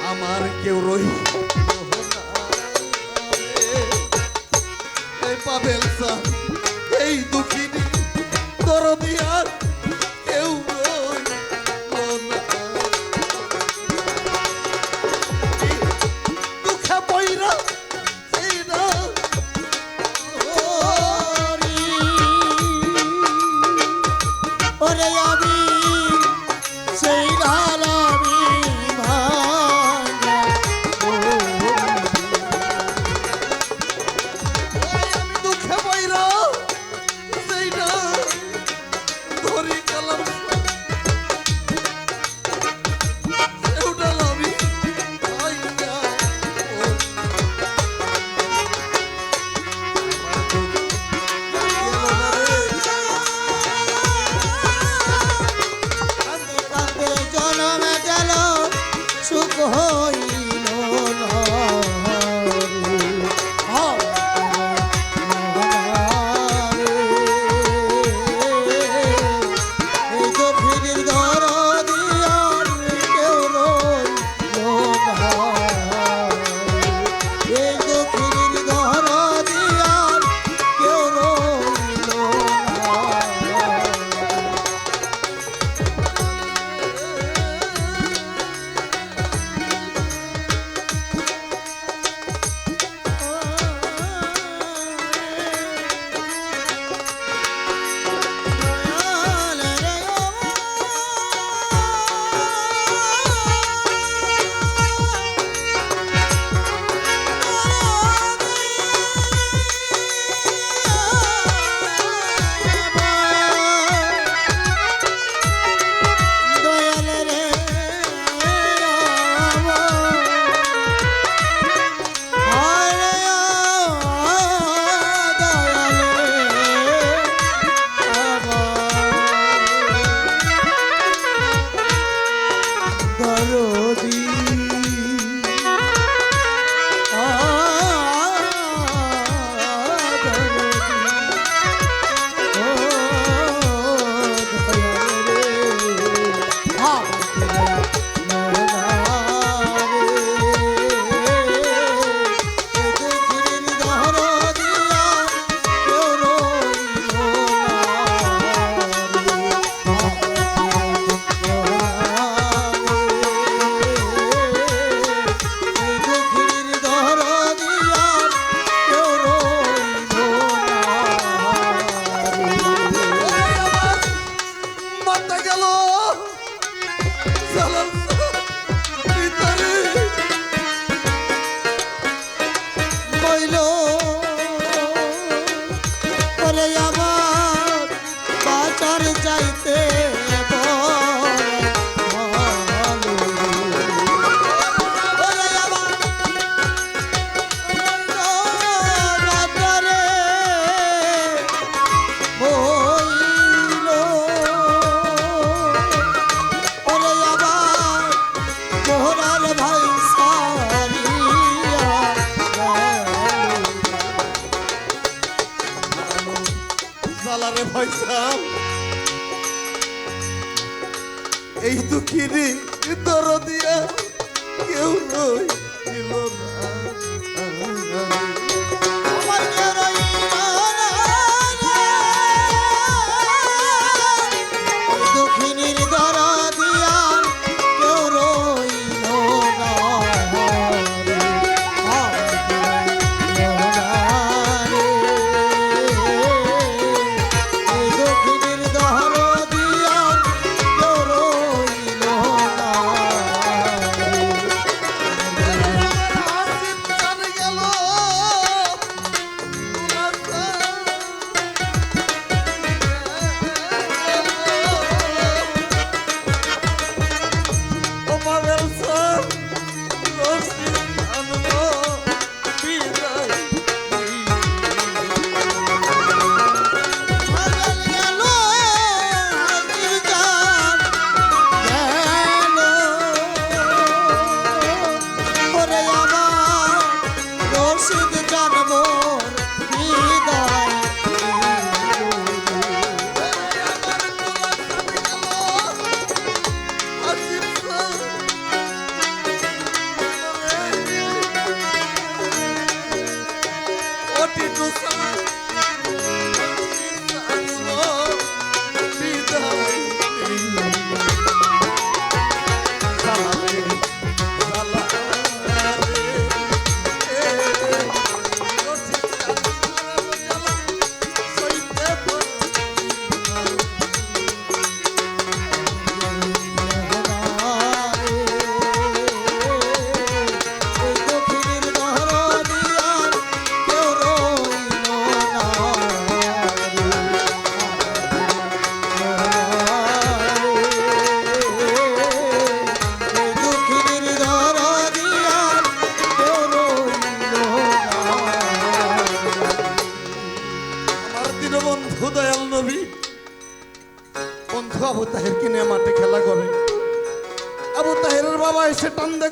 আমার কেউ রইল না এই পাবেল স্যার এই দুঃখিনী দরদি আর কেউ রইল না দুঃখে পইরা সেই না ওরে আমি সেই ধারামি ভাঙা আমি দুঃখে পইরা সেই না ধরি গেলাম সেউটা লাভি আইয়া কাঁদে জনমে গেল সুখ হইল না এই তো ফিরির ঘর দিয়ার কেউ রইল না এই তো ফিরির ঘর দিয়ার কেউ রইল না মাথা গেল সালাম ভিতরে বইল ওরে আমার বাঁচার চাইতে ভাই সারিয়া সালারে ভয়সাল এই দুঃখিনী দরদিয়া কেউ রইল না আমার কেউ রইল না দুঃখিনীর দরদিয়া কেউ রইল না দুঃখিনীর দরদিয়া কেউ রইল না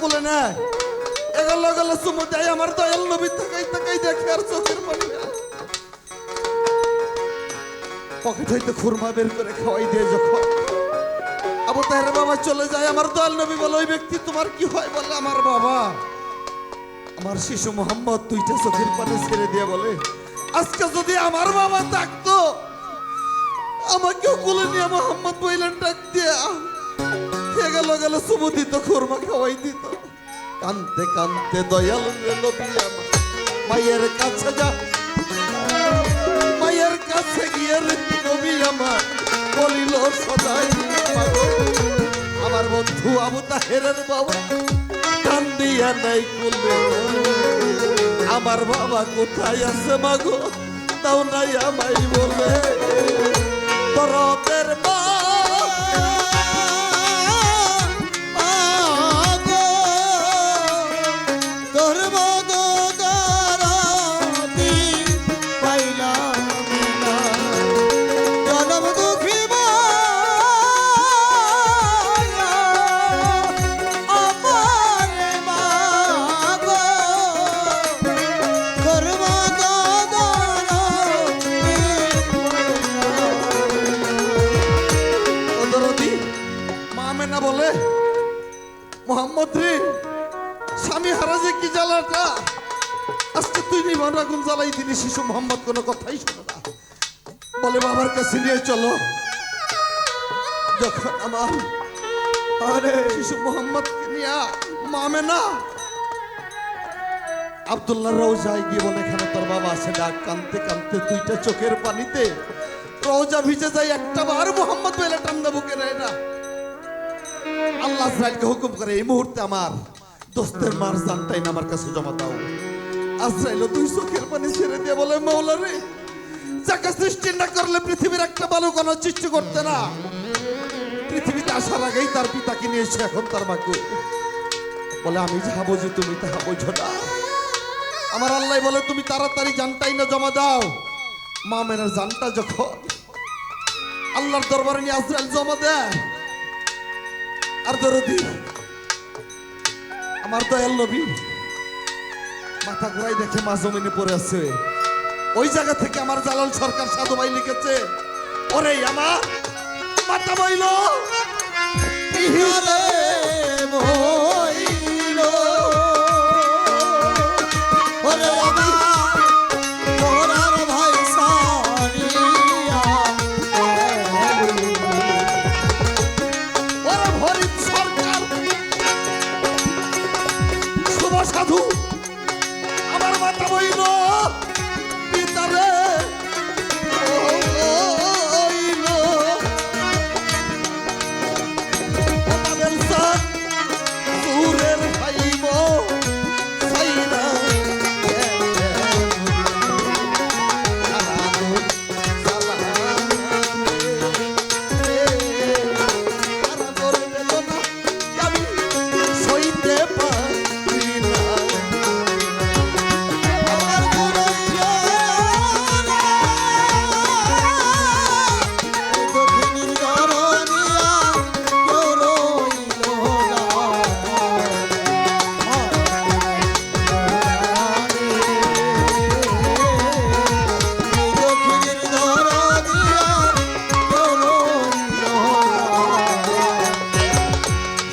কোলে নেয়, এগুলো এগুলো চুমু দেয়, আমার দয়াল নবী তাকাই তাকাই দেখে আর চোখের পানি না। পকেট হইতে খুরমা বের করে খাওয়াই দিয়ে যখন আবু তাহের বাবা চলে যায়, আমার দয়াল নবী বলে, ওই ব্যক্তি তোমার কি হয়? বলে, আমার বাবা, আমার শিশু মোহাম্মদ। দুইটা চোখের পানি ছেড়ে দিয়ে বলে, আজকে যদি আমার বাবা থাকতো আমাকেও কোলে নিয়ে মোহাম্মদ বইলেন ডাক দিয়া গেল গেল চুমু দিত, খুরমা খাওয়াই দিত। কানতে কানতে দয়াল নবী আমার মায়ের কাছে যা, মায়ের কাছে গিয়ে নবী আমার বলিল সদাই, আমার বন্ধু আবু তাহেরের বাবা কান দিয়া নাই কোলে, আমার বাবা কোথায় আছে মাগো, তাও নাই আমায় বলে। দরদের মা বলে, মোহাম্মদ রে, স্বামী হারা যে কি জ্বালাটা, আজকে তুই নিবান আগুন জ্বালাই দিলি। শিশু মোহাম্মদ কোনো কথাই শোনে না, বলে বাবার কাছে নিয়ে চলো। যখন আমার শিশু মোহাম্মদকে নিয়ে মামেনা আব্দুল্লাহ রওজায় গিয়ে বলে, এখানে তোর বাবা আছে, ডাক। কানতে কানতে দুইটা চোখের পানিতে রওজা ভিজে যায়, একটা বার মোহাম্মদ বলে টান্দা বুকে নেয় না। আল্লাহ আজরাইলকে হুকুম করে, এই মুহূর্তে আমার দোস্তের মার জানটাই না আমার কাছে জমা দাও। আজরাইল দুই চোখের পানি ছেড়ে দিয়ে বলে, মাওলা রে, যাকে সৃষ্টি না করলে পৃথিবীর একটা বালু কোনো সৃষ্টি করতে না। পৃথিবীতে আসার আগেই তার পিতাকে নিয়েছে, এখন তার মাকে বলে, আমি যাহা বুঝি তুমি তাহা বোঝো না। আমার আল্লাহ বলে, তুমি তাড়াতাড়ি জানটাই না জমা দাও। মা মেয়ের জানটা যখন আল্লাহর দরবারে নিয়ে আজরাইল জমা দেয়, আর দরদি আমার দয়াল নবী মাথা ঘুরাই দেখে মা জমিনে পড়ে আছে। ওই জায়গা থেকে আমার জালাল সরকার সাধু ভাই লিখেছে, ওরে আমার মাথা বইল সাধু, আমার মাথা বইল পিতারে সুরের ভাইব সাইরা সইতে পারি না।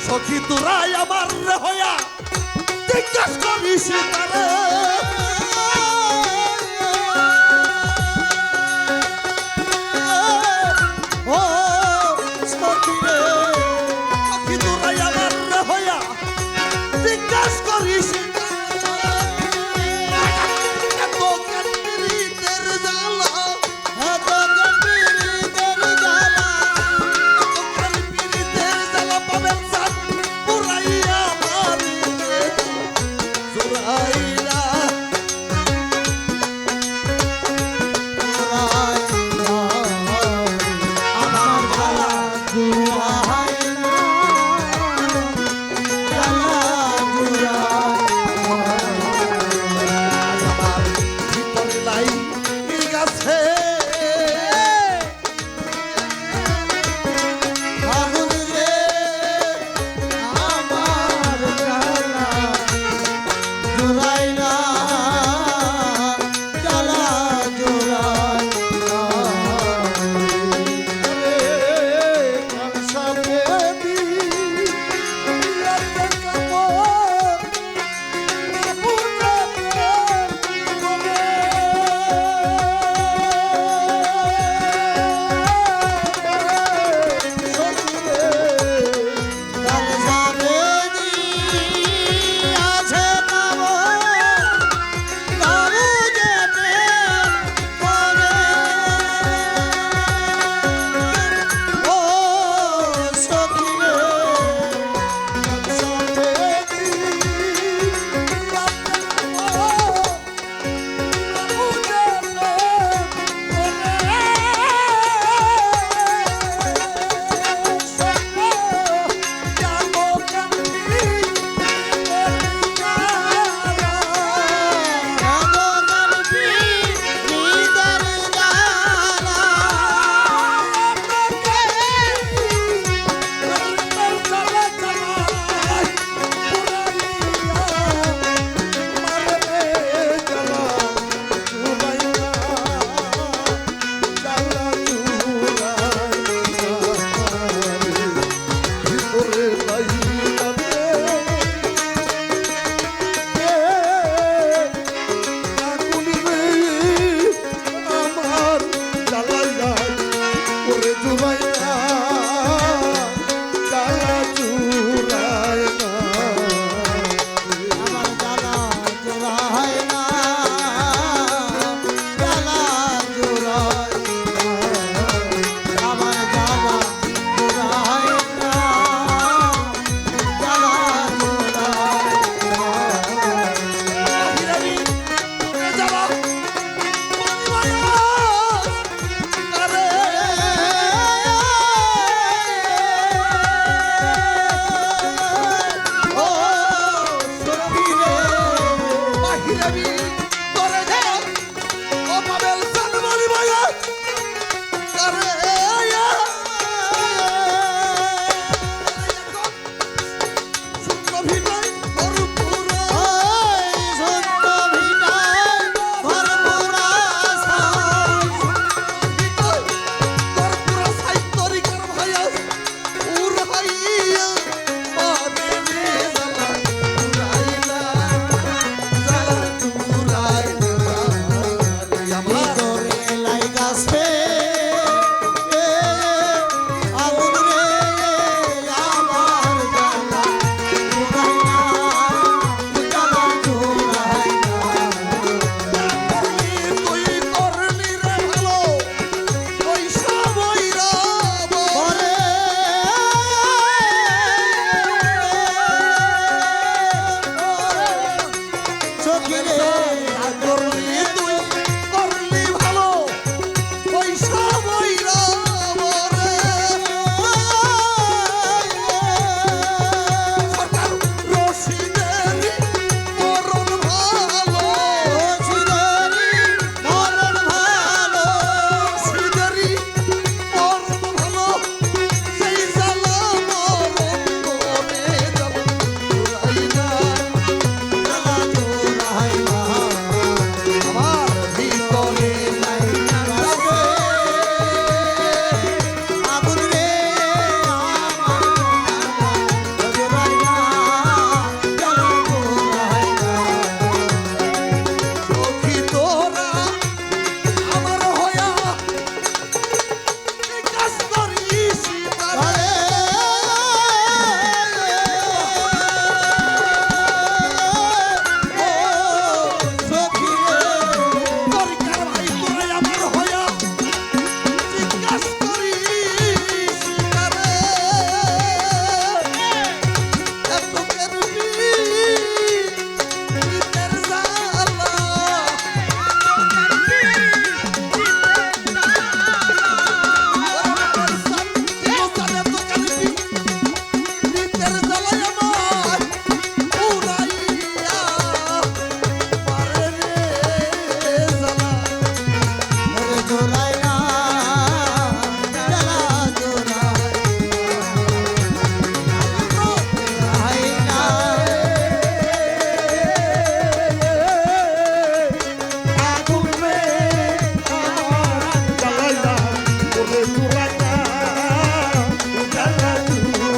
সখী তোরাই আমার হইয়া জিজ্ঞাস করিস তারে, সখী তোরাই আমার হইয়া জিজ্ঞাস করিস এত কান্দির জ্বালা, এত কান্দির জ্বালা, কান্দির জ্বালা পাবেন পুরাইয়া মারিলে জোরাইলা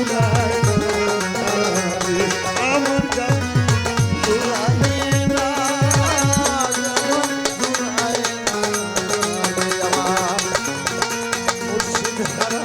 জুড়ায় না রে, আমার গান জুড়ায় না, জুড়ায় না রে আমার মুর্শিদ হারা